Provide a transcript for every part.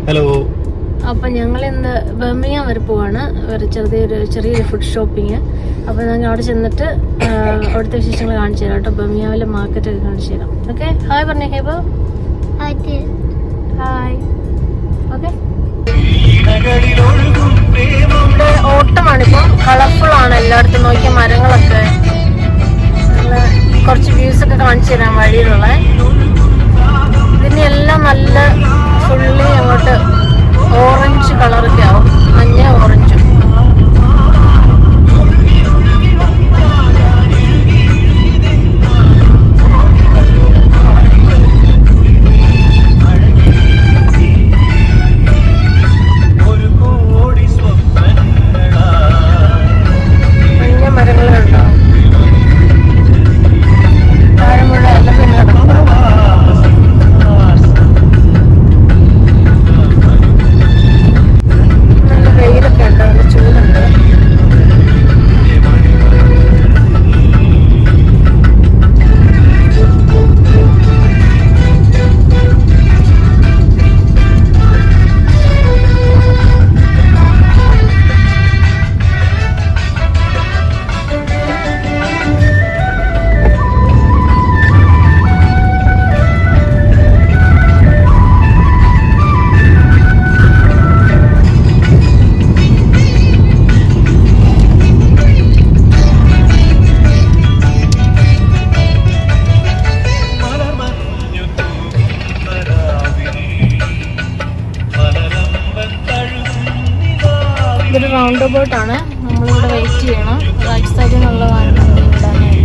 Hello. അപ്പം ഞങ്ങൾ ഇന്ന് ബർമിയാം വരെ പോവാണ്. ചെറിയൊരു ഫുഡ് ഷോപ്പിങ്. അപ്പോൾ ഞങ്ങൾ അവിടെ ചെന്നിട്ട് അവിടുത്തെ വിശേഷങ്ങൾ കാണിച്ചു തരാം കേട്ടോ. ബർമിയാമിലെ മാർക്കറ്റൊക്കെ കാണിച്ചു തരാം. ഓക്കെ, ഹായ് പറഞ്ഞേ. ഹേബോ ഹായ്. ഓക്കെ, ഇവിടെ ഓട്ടമാണിപ്പം. കളർഫുൾ ആണ് എല്ലായിടത്തും. നോക്കിയ മരങ്ങളൊക്കെ നല്ല കുറച്ച് വ്യൂസ് ഒക്കെ കാണിച്ചു തരാം വഴിയിലുള്ള. ഇതിനെല്ലാം നല്ല ഫുള്ളി അങ്ങോട്ട് ഓറഞ്ച് കളറൊക്കെ ആവും, മഞ്ഞ ഓറഞ്ചും. മഞ്ഞ മരങ്ങളുണ്ടാവും. താഴെമുള്ള എല്ലാം പിന്നെ കിടക്കും. നല്ല വെയിലൊക്കെ ഉണ്ട്, നല്ല ചൂടുണ്ട്. ഇതൊരു റൗണ്ട് അബൌട്ട് ആണ്. നമ്മളിവിടെ വെയിറ്റ് ചെയ്യണം. റൈറ്റ് സൈഡിൽ നിന്നുള്ളതാണ് നമ്മൾ ഇവിടാനായിട്ട്.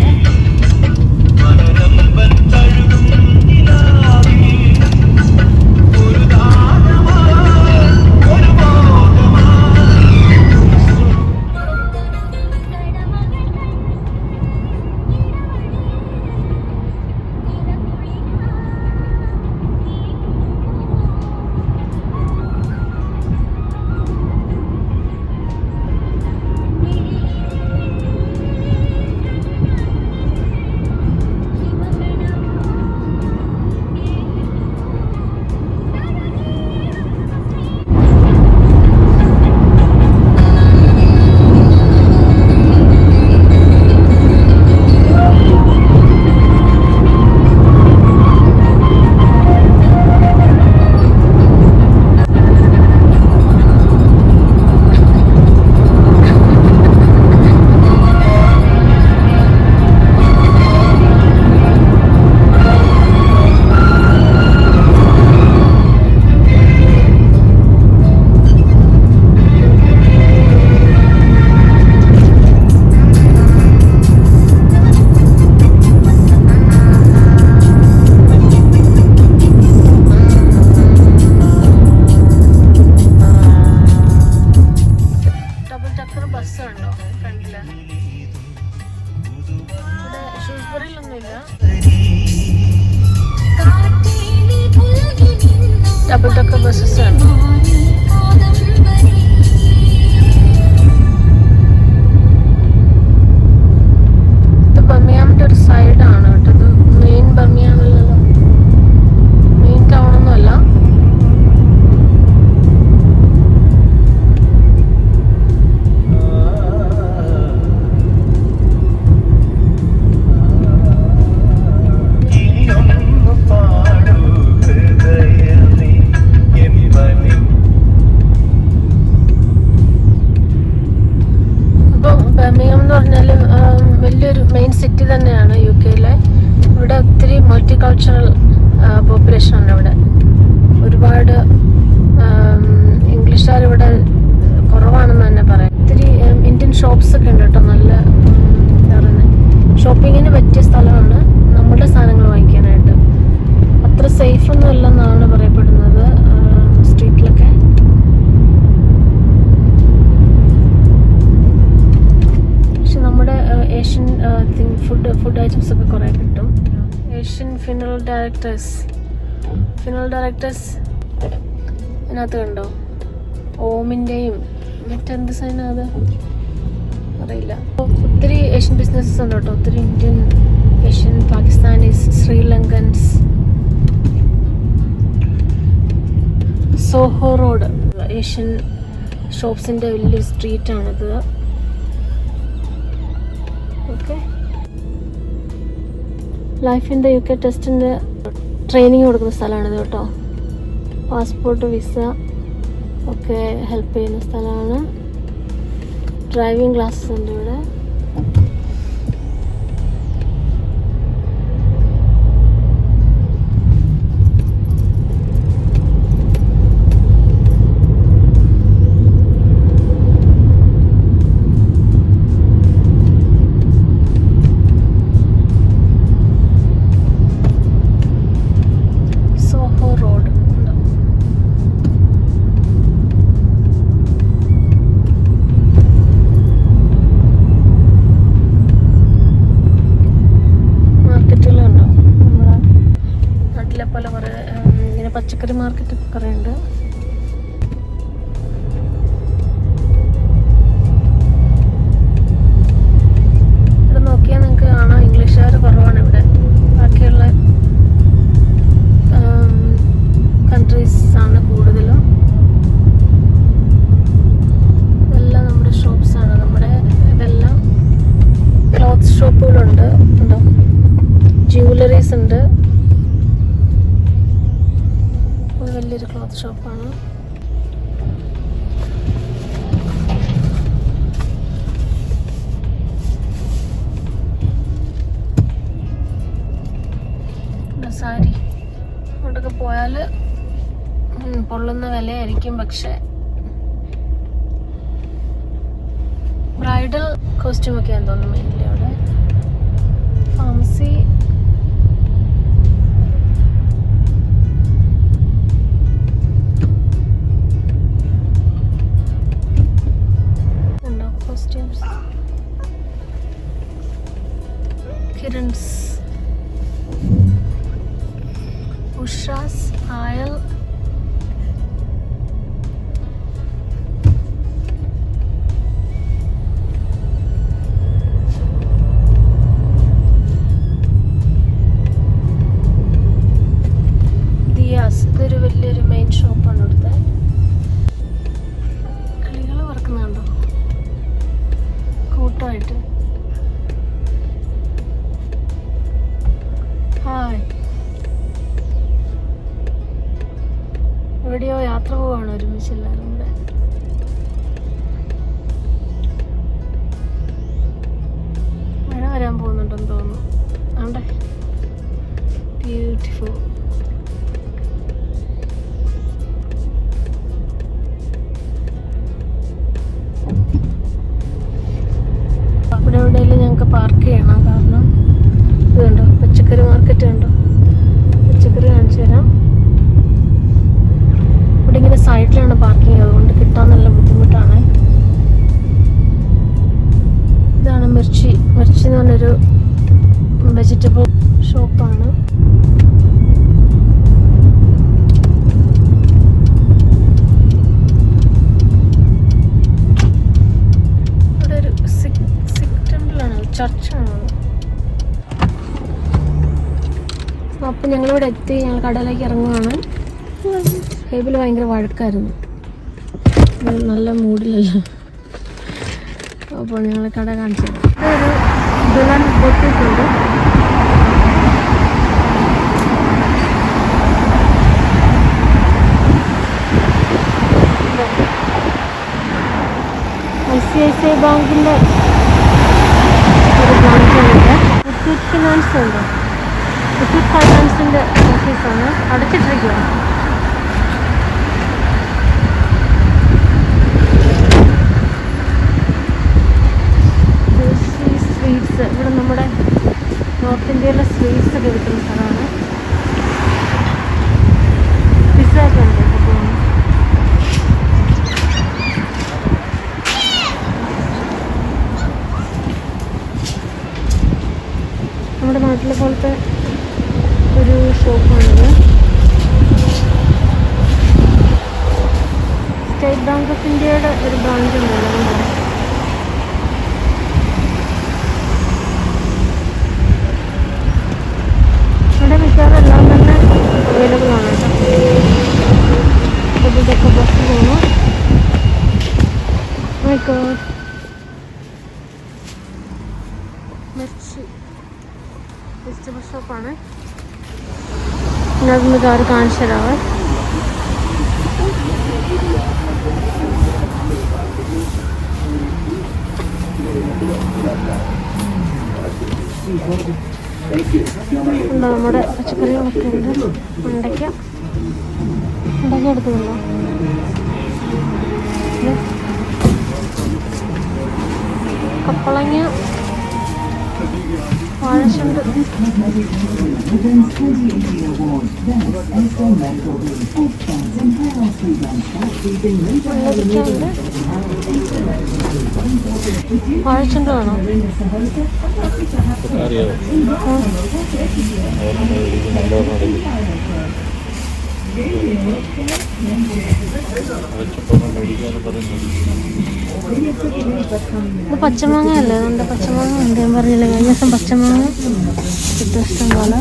ഡബിൾ ഡക്കർ ബസ്സസ് ആണ്. ഇത് ബർമിയാമിന്റെ ഒരു സൈഡാണ് കേട്ടോ. ഇത് മെയിൻ ബർമിയാമിലുള്ള മെയിൻ ടൗൺ ഒന്നും അല്ല. ബർമിയാം എന്ന് പറഞ്ഞാൽ വലിയൊരു മെയിൻ സിറ്റി തന്നെയാണ് യു കെയിലെ. ഇവിടെ ഒത്തിരി മൾട്ടി കൾച്ചറൽ പോപ്പുലേഷൻ ആണ്. ഇവിടെ ഒരുപാട് ഇംഗ്ലീഷുകാർ ഇവിടെ കുറവാണെന്ന് തന്നെ പറയാം. ഒത്തിരി ഇന്ത്യൻ ഷോപ്സ് ഒക്കെ ഉണ്ട് കേട്ടോ. നല്ല എന്താ പറയുന്നത്, ഷോപ്പിങ്ങിന് പറ്റിയ സ്ഥലമാണ് നമ്മുടെ സാധനങ്ങൾ വാങ്ങിക്കാനായിട്ട്. അത്ര സേഫ് ഒന്നും അല്ലെന്നാണ് പറയപ്പെടുന്നത് സ്ട്രീറ്റിലൊക്കെ. നമ്മുടെ ഏഷ്യൻ ഫുഡ് ഐറ്റംസ് ഒക്കെ കുറേ കിട്ടും. ഏഷ്യൻ ഫിനൽ ഡയറക്ടേഴ്സ് അതിനകത്ത് കണ്ടോ, ഓമിൻ്റെയും മറ്റെന്ത് സൈനാ അത് അറിയില്ല. ഒത്തിരി ഏഷ്യൻ ബിസിനസ്സസ് ഉണ്ട് കേട്ടോ. ഒത്തിരി Indian, Asian, Pakistanis, Sri Lankans. Soho road Asian ഷോപ്സിൻ്റെ വലിയൊരു സ്ട്രീറ്റാണിത്. Okay, life in the UK ടെസ്റ്റിൻ്റെ ട്രെയിനിങ് കൊടുക്കുന്ന സ്ഥലമാണിത് കേട്ടോ. പാസ്പോർട്ട്, വിസ ഒക്കെ ഹെൽപ്പ് ചെയ്യുന്ന സ്ഥലമാണ്. ഡ്രൈവിംഗ് ക്ലാസ്സസ് ഉണ്ട് ഇവിടെ. പച്ചക്കറി മാർക്കറ്റ് കുറേ ഉണ്ട്. ഇവിടെ നോക്കിയാൽ നിങ്ങൾക്ക് കാണാം ഇംഗ്ലീഷുകാർ കുറവാണ് ഇവിടെ. ബാക്കിയുള്ള കൺട്രീസ് ആണ് കൂടുതലും. ഇതെല്ലാം നമ്മുടെ ഷോപ്സാണ്. നമ്മുടെ ഇതെല്ലാം ക്ലോത്ത് ഷോപ്പുകളുണ്ട്. ഉണ്ടോ, ജ്വല്ലറീസ് ഉണ്ട്. വലിയൊരു ക്ലോത്ത് ഷോപ്പാണ്. സാരി അങ്ങോട്ടൊക്കെ പോയാൽ പൊള്ളുന്ന വിലയായിരിക്കും. പക്ഷെ ബ്രൈഡൽ കോസ്റ്റ്യൂം ഒക്കെയാന്ന് തോന്നുന്നു മെയിൻലി അവിടെ. ഫാർമസി, കിരൺസ്, ഉഷാസ്, ആയൽ, ദിയാസ്. ഇതൊരു വലിയൊരു മെയിൻ ഷോപ്പാണ് ഇവിടുത്തെ. കിളികൾ പറക്കുന്നുണ്ടോ കൂട്ടമായിട്ട്. ഹായ്, എവിടെയോ യാത്ര പോവാണ് ഒരുമിച്ച് എല്ലാവരും കൂടെ. മഴ വരാൻ പോകുന്നുണ്ടെന്ന് തോന്നുന്നു. ആണ്ടെ, ബ്യൂട്ടിഫുൾ. അവിടെ എവിടെയെങ്കിലും ഞങ്ങൾക്ക് പാർക്ക് ചെയ്യണം. കാരണം ഇത് കണ്ടോ, പച്ചക്കറി മാർക്കറ്റ് കണ്ടോ. പച്ചക്കറി കാണിച്ചു തരാം. ഇവിടെ ഇങ്ങനെ സൈഡിലാണ് പാർക്കിങ്, അതുകൊണ്ട് കിട്ടാൻ നല്ല ബുദ്ധിമുട്ടാണ്. ഇതാണ് മിർച്ചി. മിർച്ചി എന്ന് പറഞ്ഞൊരു വെജിറ്റബിൾ ഷോപ്പാണ്. ഇവിടെ ഒരു സിഖ് ടെമ്പിളാണ്, ചർച്ചാണ്. അപ്പം ഞങ്ങളിവിടെ എത്തി. ഞങ്ങൾ കടയിലേക്ക് ഇറങ്ങുവാണ്. ഹേബിൽ ഭയങ്കര വഴക്കായിരുന്നു, നല്ല മൂഡിലല്ല. അപ്പോൾ ഞങ്ങൾ കട കാണിച്ചു തരാം. ഇതൊരു ദുലൻ ബൊട്ടീക്ക് ഉണ്ട്. ICICI ബാങ്കിൻ്റെ ഒരു ബ്രാഞ്ചാണിത്. മുത്തൂറ്റ് ഫിനാൻസ് ഉണ്ട്. മുത്തൂറ്റ് ഫൈനാൻസിൻ്റെ ഓഫീസാണ്. അടച്ചിട്ടിരിക്കുകയാണ്. സ്വീറ്റ്സ്, ഇവിടെ നമ്മുടെ നോർത്ത് ഇന്ത്യയിലെ സ്വീറ്റ്സ് ഒക്കെ കിട്ടുന്ന സ്ഥലമാണ്. പിസ്സ ഒക്കെ ഉണ്ട്. നമ്മുടെ നാട്ടിലെ പോലത്തെ ഒരു ഷോപ്പാണിത്. സ്റ്റേറ്റ് ബാങ്ക് ഓഫ് ഇന്ത്യയുടെ ഒരു ബ്രാഞ്ച് ഉണ്ട്. ഇവിടെ മിക്കവാറും എല്ലാം തന്നെ അവൈലബിൾ ആണ് കേട്ടോ. വെജിറ്റബിൾ ഷോപ്പാണ്. പിന്നെ അതൊന്ന് കാറ് കാണിച്ചു തരാവേ. നമ്മുടെ പച്ചക്കറികളൊക്കെ ഉണ്ട്. വെണ്ടയ്ക്ക എടുക്കുന്നുണ്ടോ? കപ്പളങ്ങ, വാഴച്ചുണ്ട്, വെള്ളരിക്കയുണ്ട്. വാഴച്ചുണ്ട് വേണോ? ഇത് പച്ചമാങ്ങ അല്ലേ? നമ്മുടെ പച്ചമാങ്ങ ഉണ്ട്. ഞാൻ പറഞ്ഞില്ല കഴിഞ്ഞ ദിവസം പച്ചമാങ്ങ കിട്ടും ഇഷ്ടം പോലെ.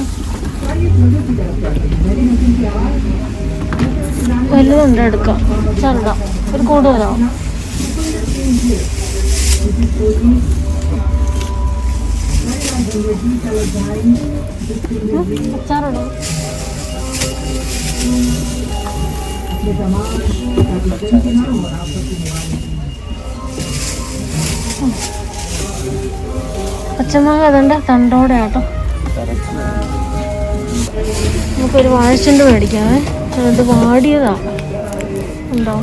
വലുതുണ്ട് എടുക്കാം, ചെറുതാ ഒരു കൂടുതലോ. അച്ചാറിടോ? പച്ചമാങ്ങ അതുണ്ട് തണ്ടോടെ ആട്ടോ. നമുക്കൊരു വാഴച്ചുണ്ട് മേടിക്കാവേ. അത് വാടിയതാ ഉണ്ടോ?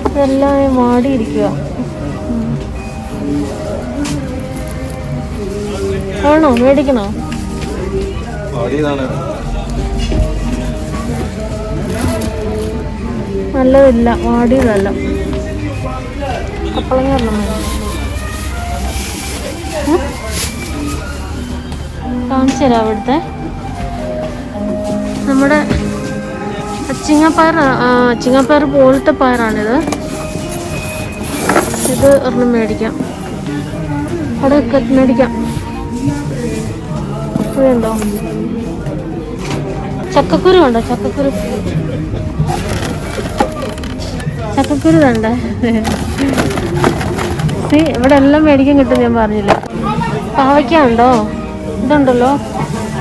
ഇതെല്ലാം വാടിയിരിക്കുക. ആണോ? മേടിക്കണോ? നല്ലതില്ല, വാടിയതല്ല. കപ്പളങ്ങ കാണിച്ചു തരാം. അവിടുത്തെ നമ്മുടെ അച്ചിങ്ങപ്പയർ പോലത്തെ പയറാണിത്. ഇത് ഒരെണ്ണം മേടിക്കാം. അവിടെ മേടിക്കാം. ഇതുണ്ടോ? ചക്കക്കുരു ഉണ്ടോ? ചക്കക്കുരു വേണ്ടേ? ഇവിടെ എല്ലാം മേടിക്കാൻ കിട്ടും. ഞാൻ പറഞ്ഞില്ലേ. പാവയ്ക്ക ഉണ്ടോ? ഇതുണ്ടല്ലോ.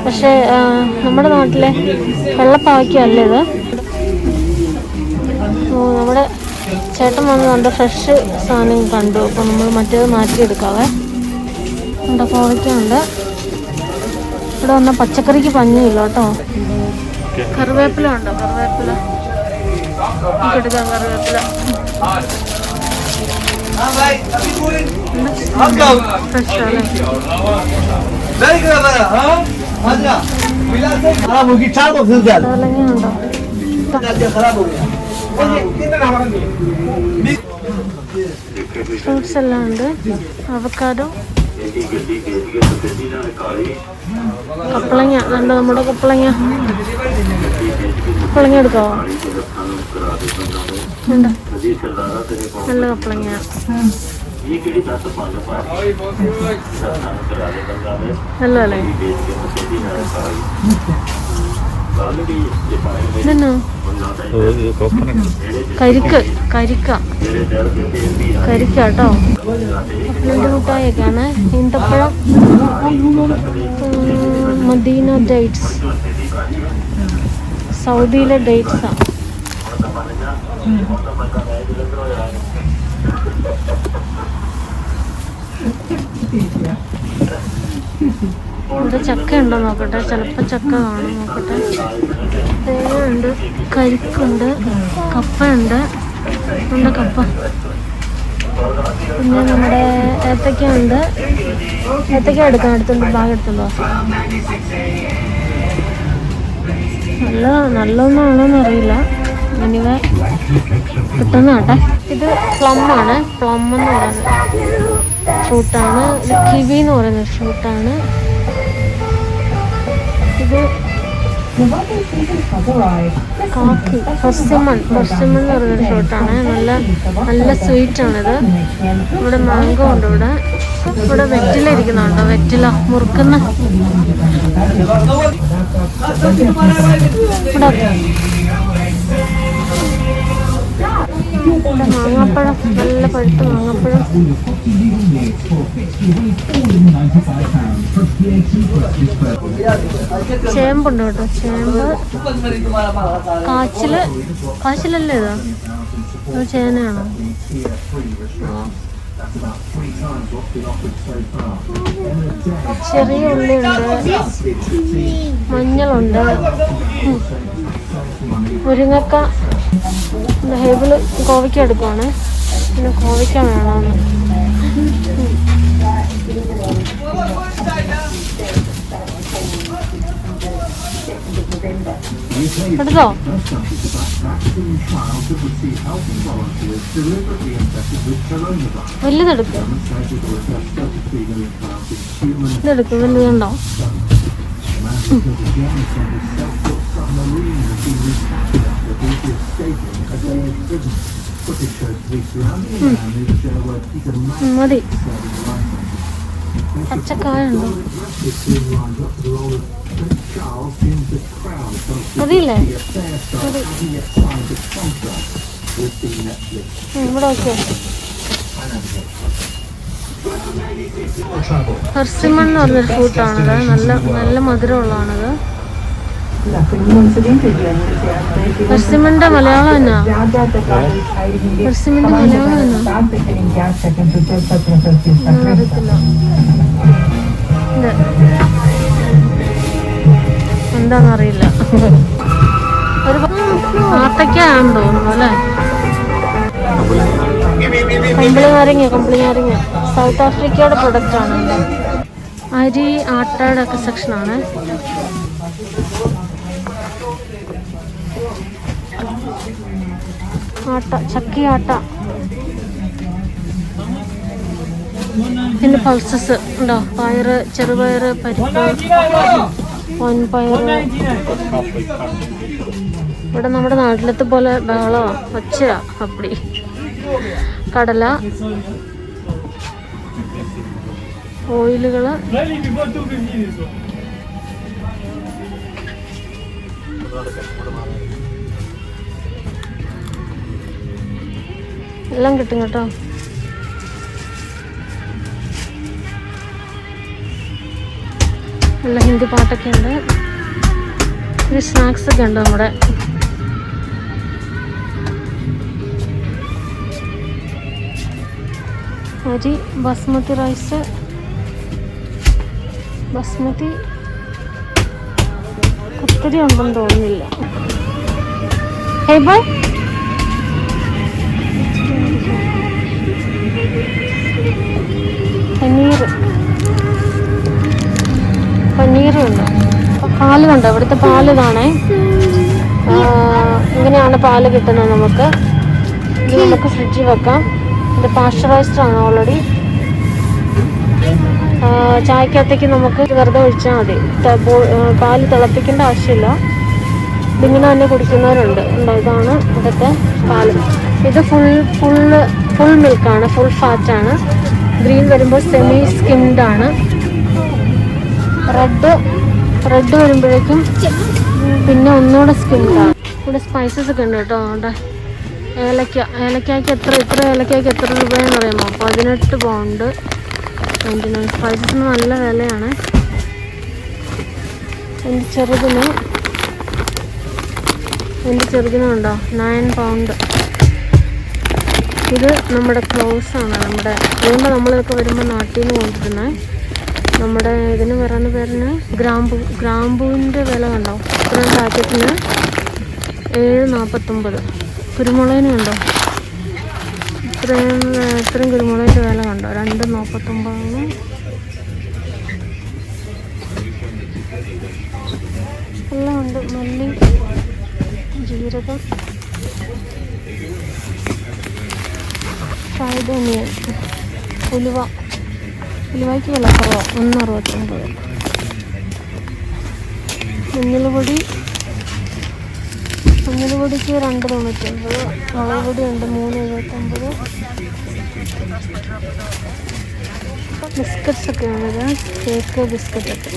പക്ഷേ നമ്മുടെ നാട്ടിലെ വെള്ളപ്പാവയ്ക്ക അല്ലേ ഇത്. നമ്മുടെ ചേട്ടൻ വന്ന് നല്ല ഫ്രഷ് സാധനം കണ്ടു. അപ്പോൾ നമ്മൾ മറ്റേത് മാറ്റിയെടുക്കാവേ. ഉണ്ട്, പാവയ്ക്ക ഉണ്ട്. ഇവിടെ വന്ന പച്ചക്കറിക്ക് പഞ്ഞില്ല കേട്ടോ. കറിവേപ്പില ഉണ്ടോ? കറിവേപ്പില എടുക്കാം. കറിവേപ്പില ഫ്രഷ് അല്ലേ? ഉണ്ടോ? ഫ്രൂട്ട്സ് എല്ലാം ഉണ്ട്. അവക്കാഡോ, കപ്പളങ്ങ ഉണ്ട്. നമ്മുടെ കപ്പളങ്ങ എടുക്കാവോ? ഉണ്ട്, നല്ല കപ്പളങ്ങ. നല്ലതല്ലേ? ഇതെന്നോ? കരിക്ക കേട്ടോ. കപ്പലണ്ടി മുട്ടായൊക്കെയാണ്. ഈന്തപ്പഴം, മദീന ഡേറ്റ്സ്, സൗദിയിലെ ഡേറ്റ്സാണ്. ഇവിടെ ചക്ക ഉണ്ടോ നോക്കട്ടെ. ചിലപ്പോൾ ചക്ക കാണും. നോക്കട്ടെ. തേങ്ങ ഉണ്ട്, കരിക്കുണ്ട്, കപ്പ ഉണ്ട്. കപ്പ. പിന്നെ നമ്മുടെ ഏത്തക്ക ഉണ്ട്. ഏത്തക്ക എടുക്കാം. എടുത്തുണ്ട്, ഭാഗം എടുത്തുണ്ടോ? നല്ലൊന്നാണോന്ന് അറിയില്ല. എനിവേ കിട്ടുന്ന കേട്ടെ. ഇത് പ്ലം ആണ്. പ്ലം എന്ന് പറയുന്നത് ഫ്രൂട്ടാണ്. ഇത് കിവി എന്ന് പറയുന്നത് ഫ്രൂട്ടാണ്. ഇത് കാപ്പി, പെർസിമൺ എന്ന് പറയുന്നൊരു ഫ്രൂട്ടാണ്. നല്ല സ്വീറ്റാണിത്. ഇവിടെ മാംഗോ ഉണ്ട്. ഇവിടെ വെറ്റില ഇരിക്കുന്നുണ്ടോ? വെറ്റില മുറുക്കുന്ന. ഇവിടെ മാങ്ങാപ്പഴം, നല്ല പഴുത്ത മാങ്ങാപ്പഴം. ചേമ്പുണ്ട് കേട്ടോ, ചേമ്പ്. കാച്ചിലല്ലേ ഇതാ? അത് ചേനയാണോ? ചെറിയ ഉള്ളിയുണ്ട്, മഞ്ഞളുണ്ട്, മുരിങ്ങക്ക. ഹേബിള് കോവയ്ക്ക എടുക്കുവാണ്, പിന്നെ കോവയ്ക്ക വേണമെന്ന്. എടുത്തോ? വലുതെടുക്കും, ഇതെടുക്കും. വലുതുണ്ടോ? മതി. പച്ചക്കായുണ്ടോ? മതിയില്ലേ? ഇവിടെ ഓക്കെ. പെർസിമൺ എന്ന് പറഞ്ഞൊരു ഫ്രൂട്ടാണത്. നല്ല മധുരമുള്ളതാണത്. പെർസിമന്റെ മലയാളം എന്നാ? പെർസിമന്റെ മലയാളം എന്നാ അറിയത്തില്ല. എന്താന്നറിയില്ല. ഒരു ആത്തക്കാന്ന് തോന്നുന്നു അല്ലേ? കമ്പിളി നാരങ്ങ സൗത്ത് ആഫ്രിക്കയുടെ പ്രൊഡക്റ്റ് ആണ്. അരി ആട്ടയുടെ ഒക്കെ സെക്ഷനാണ്. ആട്ട, ചക്കി ആട്ട. പിന്നെ പൾസസ് ഉണ്ടോ? പയറ്, ചെറുപയറ്, പരിപ്പ്, പൊൻപയറ്. ഇവിടെ നമ്മുടെ നാട്ടിലത്തെ പോലെ ബഹളമാ, ഒച്ചയാ. അപ്പടി കടല, ഓയിലുകള്, എല്ലാം കിട്ടും കേട്ടോ. നല്ല ഹിന്ദി പാട്ടൊക്കെ ഉണ്ട്. പിന്നെ സ്നാക്സ് ഒക്കെ ഉണ്ട് നമ്മുടെ. അരി ബസ്മതി റൈസ്, ബസ്മതി കുത്തിരി ഉണ്ടെന്ന് തോന്നുന്നില്ല. ഹേബ പനീറുണ്ട്. പാല് കണ്ടോ? ഇവിടുത്തെ പാല് ഇതാണേ. ഇങ്ങനെയാണ് പാല് കിട്ടുന്നത് നമുക്ക്. ഇത് നമുക്ക് ഫ്രിഡ്ജിൽ വെക്കാം. ഇത് പാസ്ചറൈസ്ഡ് ആണ് ഓൾറെഡി. ചായക്കകത്തേക്ക് നമുക്ക് വെറുതെ ഒഴിച്ചാൽ മതി. പാല് തിളപ്പിക്കേണ്ട ആവശ്യമില്ല. ഇതിങ്ങനെ തന്നെ കുടിക്കുന്നവരുണ്ട്. ഇതാണ് ഇവിടുത്തെ പാല്. ഇത് ഫുൾ മിൽക്കാണ്, ഫുൾ ഫാറ്റാണ്. ഗ്രീൻ വരുമ്പോൾ സെമി സ്കിംഡ് ആണ്. റെഡ് വരുമ്പോഴേക്കും പിന്നെ ഒന്നുകൂടെ സ്കിംഡാണ്. ഇവിടെ സ്പൈസസ് ഒക്കെ ഉണ്ട് കേട്ടോ. അവിടെ ഏലക്കായ്ക്ക് ഇത്ര ഏലക്കായ്ക്ക് എത്ര രൂപയെന്ന് അറിയാമോ? 18 പൗണ്ട് 29. സ്പൈസസിന് നല്ല വിലയാണ്. എൻ്റെ ചെറുതിനുണ്ടോ 9 പൗണ്ട്. ഇത് നമ്മുടെ ക്ലോസ് ആണ്. അതുകൊണ്ട് നമ്മളിതൊക്കെ വരുമ്പോൾ നാട്ടിൽ നിന്ന് കൊണ്ടിരുന്നത്. നമ്മുടെ ഇതിന് പറയുന്ന പേരിന് ഗ്രാമ്പൂവിൻ്റെ വില കണ്ടോ? ഇത്രയും പാക്കറ്റിന് 7.49. കുരുമുളകിന് കണ്ടോ? ഇത്രയും കുരുമുളകിൻ്റെ വില കണ്ടോ? 2.49. എല്ലാം ഉണ്ട്. മല്ലി, ജീരകം, ഫ്രൈഡ് ഓണിയൻ, ഉലുവയ്ക്ക് വില കുറവാണ്. 1.69. മഞ്ഞൾപ്പൊടിക്ക് 2.99. മുളക് പൊടി ഉണ്ട് 3.79. ബിസ്ക്കറ്റ്സ് ഒക്കെ ഉള്ളത്, കേക്ക് ബിസ്ക്കറ്റ് ഒക്കെ.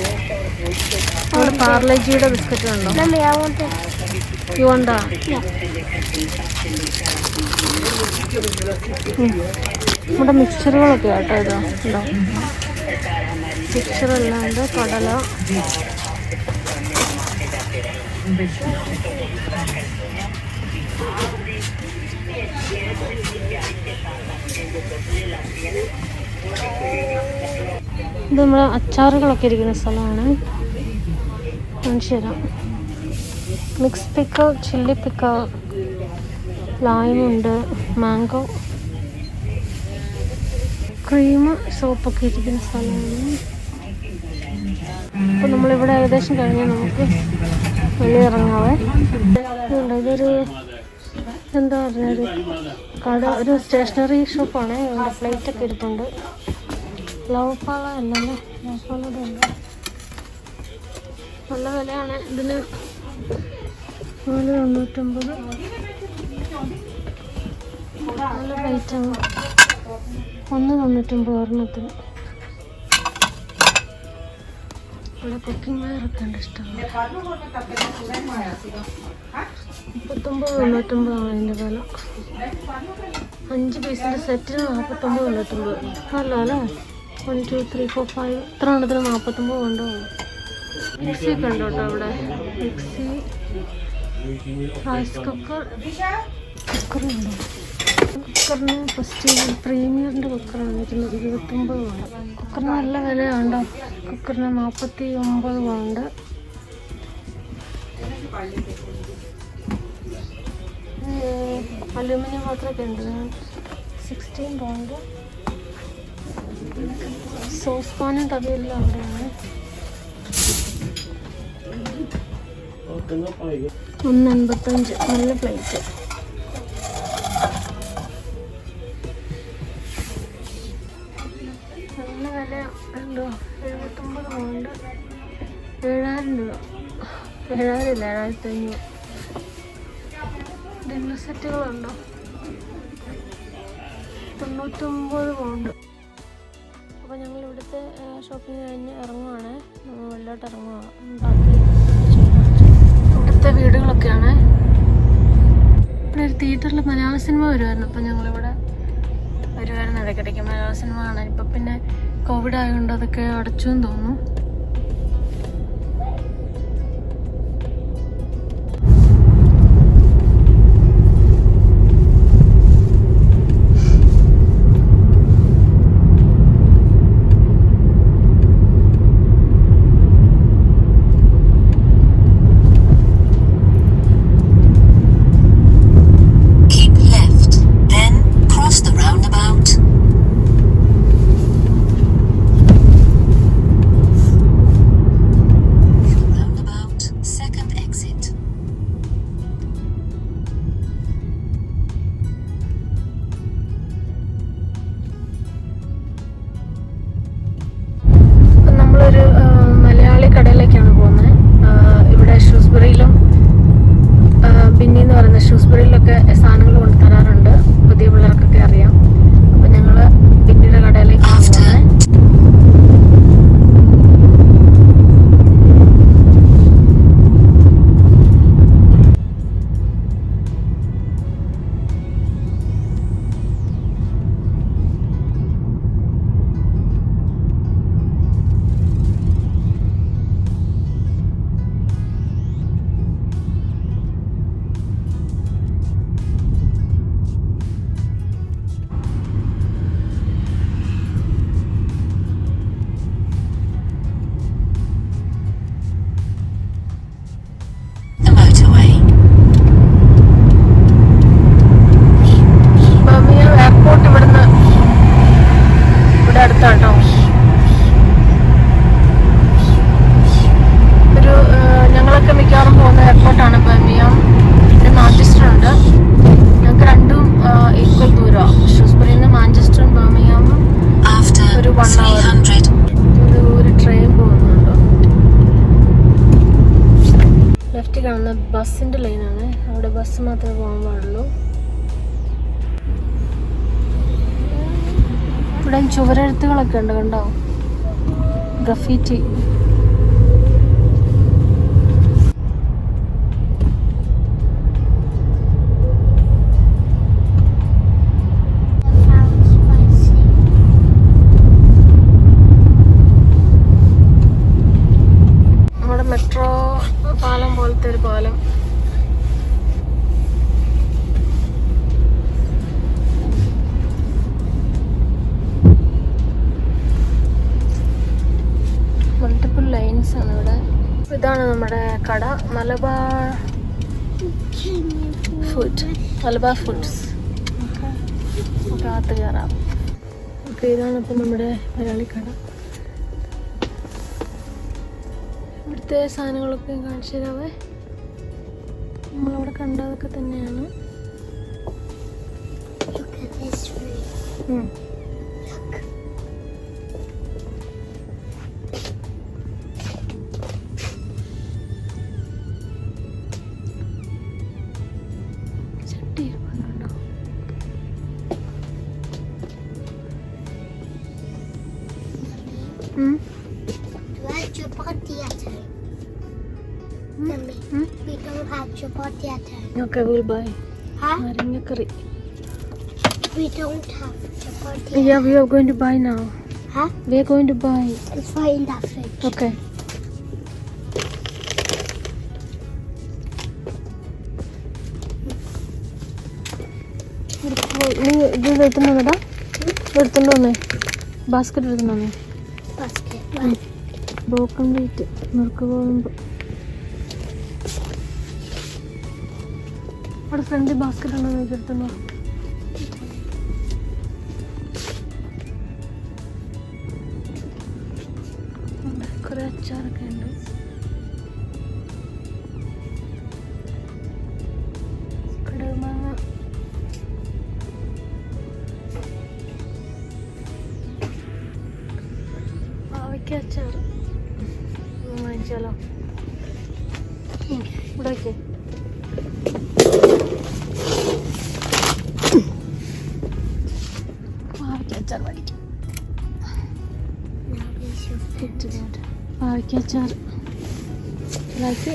അവിടെ പാർലേജിയുടെ ബിസ്ക്കറ്റ് ഉണ്ടോ? യുവണ്ടാ ഇവിടെ മിക്സറുകളൊക്കെ ആട്ടോ. ഇതോ ഉണ്ടോ മിക്സറെല്ലാം ഉണ്ട്. കടല, ഇത് നമ്മളെ അച്ചാറുകളൊക്കെ ഇരിക്കുന്ന സ്ഥലമാണ്. കാണിച്ചു തരാം. മിക്സ് പിക്കൽ, ചില്ലി പിക്കൽ, ലൈമുണ്ട്, മാംഗോ, ക്രീം, സോപ്പൊക്കെ ഇരിക്കുന്ന സ്ഥലമാണ്. അപ്പോൾ നമ്മളിവിടെ ഏകദേശം കഴിഞ്ഞാൽ നമുക്ക് വെളിയിറങ്ങാവേ. ഇതൊരു എന്താ പറഞ്ഞൊരു കട, ഒരു സ്റ്റേഷനറി ഷോപ്പാണ്. ഇവിടെ പ്ലേറ്റൊക്കെ ഇരിപ്പുണ്ട്. ലവ് പാള അല്ലല്ലോ, ലവ് പാളയുടെ ഉണ്ട്. നല്ല വിലയാണ് ഇതിന്. 4,99. നല്ല പ്ലേറ്റാണ്. 1,99 ഒരെണ്ണത്തിന്. ഇവിടെ കുക്കിംഗ് വെയറൊക്കെ ഉണ്ട് ഇഷ്ടമാണ്. 39,99 അതിൻ്റെ വില. 5 പീസിൻ്റെ സെറ്റിന് 49,99. നല്ല അല്ലേ? 1 2 3 4 5 ഇത്ര എണ്ണത്തിന് 49 ഉണ്ടോ? മിക്സിയൊക്കെ ഉണ്ട് കേട്ടോ ഇവിടെ. മിക്സി, റൈസ് കുക്കർ, കുക്കറുണ്ടോ? കുക്കറിന് പ്രസ്റ്റീജ് പ്രീമിയറിൻ്റെ കുക്കറാണ്. 29 പൗണ്ട്. കുക്കറിന് നല്ല വിലയുണ്ടോ? കുക്കറിന് 49 പൗണ്ട്. അലൂമിനിയം പാത്രമൊക്കെ ഉണ്ട്. 16 പൗണ്ട്. സോസ് പാനും തവിയെല്ലാം അവിടെയാണ്. 1,85. നല്ല പ്ലേറ്റ്. നല്ല വില ഉണ്ടോ? 79 പൗണ്ട്. 7,000 രൂപ. 7,000 ഇല്ല, 7,500. ഡിന്നർ സെറ്റുകളുണ്ടോ? 99 പൗണ്ട്. അപ്പോൾ ഞങ്ങൾ ഇവിടുത്തെ ഷോപ്പിംഗ് കഴിഞ്ഞ് ഇറങ്ങുവാണ്. വെള്ളോട്ട് ഇറങ്ങുവാണ്. ഇവിടുത്തെ വീടുകളൊക്കെയാണ്. ഇവിടെ ഒരു തിയേറ്ററിൽ മലയാള സിനിമ വരുമായിരുന്നു. അപ്പോൾ ഞങ്ങളിവിടെ വരുമായിരുന്നു ഇടയ്ക്കിടയ്ക്ക്. മലയാള സിനിമ കാണാൻ. ഇപ്പം പിന്നെ കോവിഡ് ആയതുകൊണ്ട് അതൊക്കെ അടച്ചു എന്ന് തോന്നുന്നു. മലയാളി കടയിലേക്കാണ് പോകുന്നത്. ഇവിടെ ഷൂസ്ബറിയിലും ബിന്നിന്ന് പറയുന്ന ഷൂസ്ബറിയിലൊക്കെ സാധനങ്ങൾ കൊണ്ട് തരാറുണ്ട്. പുതിയ പിള്ളേർക്കൊക്കെ അറിയാം. അപ്പം ഞങ്ങൾ ബിന്നിയുടെ കടയിലേക്കാണ് പോകുന്നത്. ഞങ്ങളൊക്കെ മിക്കവാറും പോകുന്ന എയർപോർട്ടാണ് ബർമിംഗം. പിന്നെ മാഞ്ചസ്റ്റർ ഉണ്ട്. ഞങ്ങൾക്ക് രണ്ടും ഈക്വൽ ദൂരമാണ്. ഷൂസ്ബറിയിൽ നിന്ന് മാഞ്ചസ്റ്ററും ബർമിംഗമും ഒരു 1 hour. ഒരു ട്രെയിൻ പോകുന്നുണ്ടോ? ലെഫ്റ്റ് കാണുന്ന ബസ്സിൻ്റെ ലൈനാണ്. അവിടെ ബസ് മാത്രമേ പോകാൻ പാടുള്ളൂ. ഇവിടെ ഇവിടെ ചുവരെഴുത്തുകളൊക്കെ ഉണ്ട് കണ്ടോ, ഗ്രഫിറ്റി. നമ്മുടെ മെട്രോ പാലം പോലത്തെ ഒരു പാലം. മൾട്ടിപ്പിൾ ലൈൻസ് ആണ് ഇവിടെ. ഇതാണ് നമ്മുടെ കട, മലബാർ ഫുഡ്, മലബാർ ഫുഡ്സ്. നമുക്ക് അകത്ത് കയറാം. ഓക്കെ, ഇതാണ് ഇപ്പം നമ്മുടെ മലയാളി കട. ഇവിടുത്തെ സാധനങ്ങളൊക്കെ കാണിച്ചു തരാവേ. നമ്മളവിടെ കണ്ടതൊക്കെ തന്നെയാണ്. Chapati at home. Mummy, we don't have chapati at home. Okay, we'll buy. Huh? Naringa curry. We don't have chapati. Yeah, we are going to buy now. Huh? We are going to buy. It's right in that fridge. Okay. നീ ഇത് എടുത്തുണ്ടോ മേടാ? എടുത്തുണ്ടോ വന്നേ? Basket എടുത്തുണ്ടോ വന്നേ? Basket. Broken wheat, നുറുക്ക് ഗോതമ്പ്. അവിടെ front basket ഉണ്ടോ നോക്കി എടുത്തുണ്ടോ? കുറേ അച്ചാറൊക്കെ ഉണ്ട്. കടമാങ്ങ, പാവയ്ക്ക അച്ചാർ വാങ്ങിച്ചാലോ? ഇവിടെ വയ്ക്കേ. പാവയ്ക്ക അച്ചാർ മേടിക്കാം. പാവയ്ക്ക അച്ചാർ like.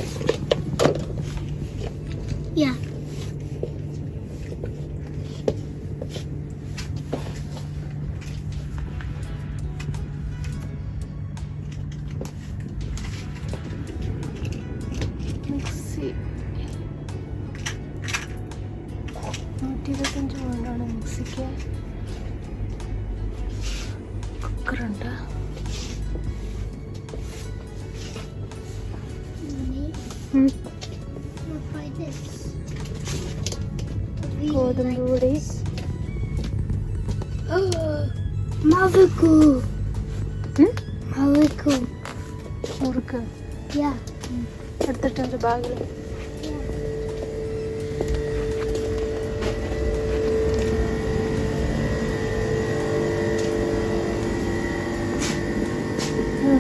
Yeah. Mixie 125 പൗണ്ടാണ് മിക്സിക്ക്. കുക്കറുണ്ട്. Try this. ഗോതമ്പ് പൊടി. Maviku. Maviku. മുറുക്ക് Yeah. എടുത്തിട്ടുണ്ട് ബാഗിൽ.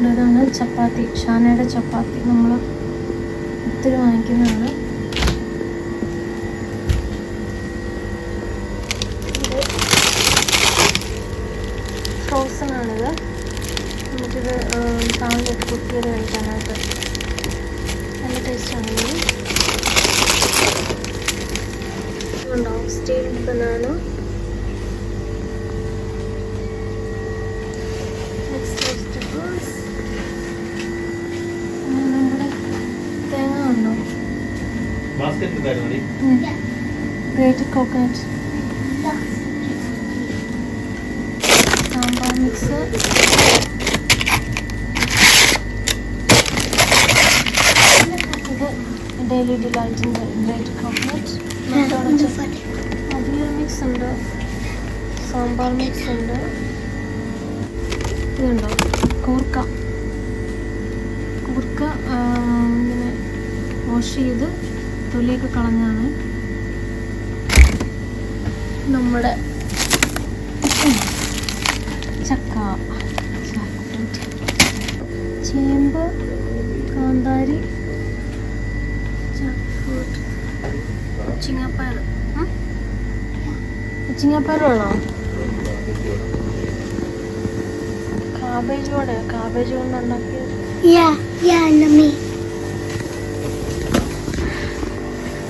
ഇതാണ് ചപ്പാത്തി, ഷാനയുടെ ചപ്പാത്തി. നമ്മൾ ഒത്തിരി വാങ്ങിക്കുന്നതാണ്. ഫ്രോസൺ ആണിത്. നമുക്കിത് പാനിലിട്ട് കുക്ക് ചെയ്ത് കഴിക്കാനായിട്ട് നല്ല ടേസ്റ്റാണിത്. ഉണ്ടാവും സ്റ്റീൽ ബനാന. നമ്മുടെ തേങ്ങ ഉണ്ടോ? Grated coconut. സാമ്പാർ മിക്സ്. ഇത് ഡെയിലി ഡിലൈറ്റിൻ്റെ ഗ്രേറ്റഡ് കോക്കനട്ട്. അവിയൽ മിക്സ് ഉണ്ട്, സാമ്പാർ മിക്സ് ഉണ്ട്. ഇതുണ്ടോ കൂർക്ക. കൂർക്ക ഇങ്ങനെ വാഷ് ചെയ്ത് തൊലിയൊക്കെ കളഞ്ഞാണ്. നമ്മുടെ ചക്ക, ചേമ്പ്, കാന്താരി, ചിങ്ങപ്പയർ. ചിങ്ങപ്പയർ വേണോ? കാബേജ് വടയോ? കാബേജ് കൊണ്ട് ഉണ്ടാക്കിയത്. Yeah, Nammi.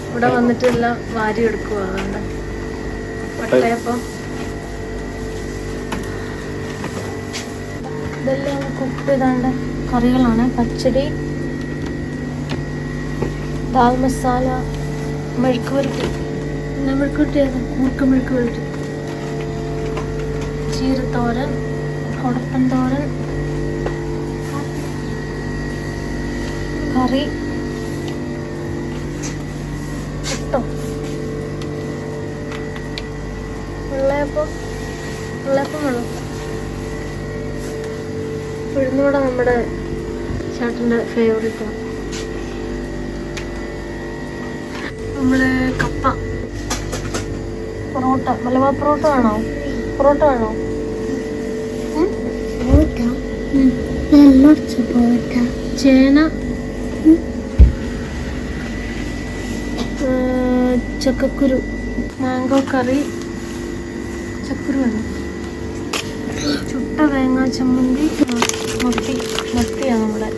ഇവിടെ വന്നിട്ട് എല്ലാം വാരി എടുക്കുക. അതുകൊണ്ട് വട്ടയപ്പം ഇതെല്ലാം കുക്ക് ചെയ്താണ്ട് കറികളാണ്. പച്ചടി, ദാൽ മസാല, മെഴുക്ക് പുരട്ടി. പിന്നെ മെഴുക്ക് പുരട്ടിയാണ് കൂർക്ക മെഴുക്ക് പുരട്ടി, ചീരത്തോരൻ, കൊടപ്പൻ തോരൻ, കറി, പുട്ടോ, വെള്ളയപ്പം വേണം. ഉഴുന്നുവട നമ്മുടെ ചേട്ടൻ്റെ ഫേവറേറ്റാണ്. നമ്മുടെ കപ്പ, പൊറോട്ട, മലബാർ പൊറോട്ട വേണോ? പൊറോട്ട വേണോ? ചേന, ചക്കക്കുരു, മാംഗോ കറി, ചക്കുരു വേണം, ചുട്ട തേങ്ങാ ചമ്മന്തി, മത്തിയാണ് നമ്മുടെ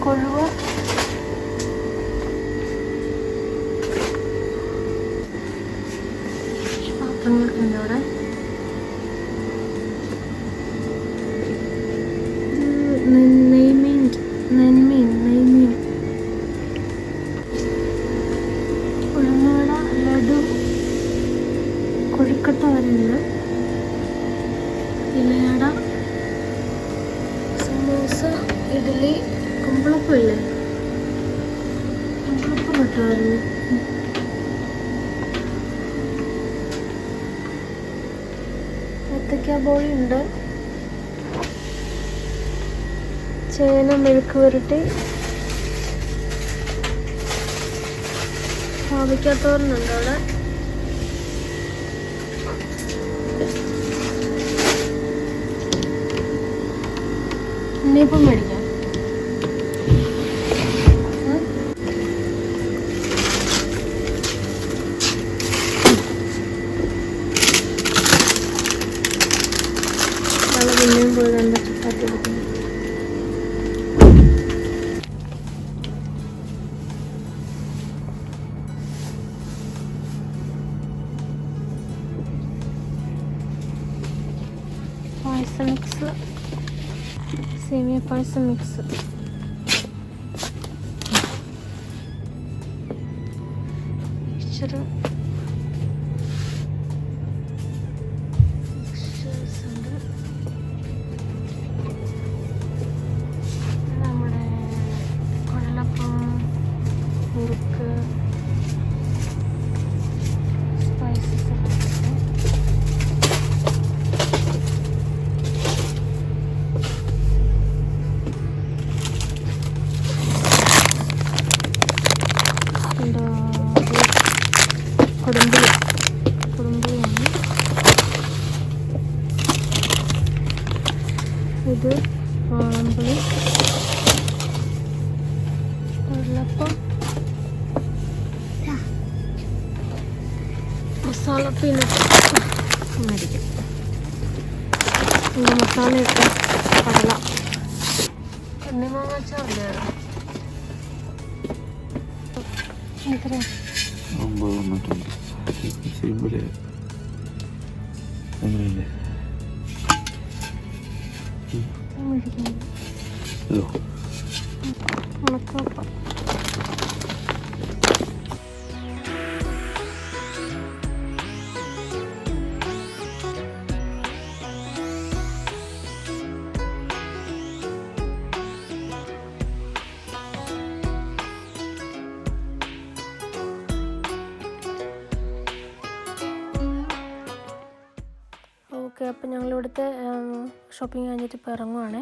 കൊഴുവ, പാത്രങ്ങൾക്കുണ്ട് അവിടെ. നെയ്മീൻ, ഉഴുന്നുവട, ലഡു, കൊഴുക്കട്ട വരെയുണ്ട്, ഇലയട, സമൂസ, ഇഡ്ഡലി, കുമ്പളപ്പം ഇല്ലേ? കുമ്പളപ്പം കിട്ടുമായിരുന്നു. ഏത്തക്ക ബോളി ഉണ്ട്, ചേന മെഴുക്ക് പുരട്ടി, പാവയ്ക്കാത്തോരനുണ്ട് അവിടെ. ഉണ്ണിയപ്പം മേടിക്കാം. നാളെ പിന്നെയും പോയി രണ്ട് ചപ്പാത്തി എടുക്കുന്നു. പായസം മിക്സ്, സേമിയ പായസം മിക്സ്, ഉണ്ട്, നമ്മുടെ കുഴലപ്പം, മുറുക്ക്, സ്പൈസസ് കൊടുമ്പുളിയാണ്. ഇത് വാളമ്പുളി, വെള്ളപ്പം, മസാല പീനട്ട് മേടിക്കും. ഇത് മസാല ഇട്ട കടല, എണ്ണിമാങ്ങാച്ചാറില്ലേ? എത്ര? 9 സിമ്പിള് അങ്ങനെയല്ലേ? ഉണക്കപ്പം. ഓക്കെ, അപ്പോൾ ഞങ്ങളിവിടുത്തെ ഷോപ്പിംഗ് കഴിഞ്ഞിട്ട് ഇപ്പോൾ ഇറങ്ങുവാണേ.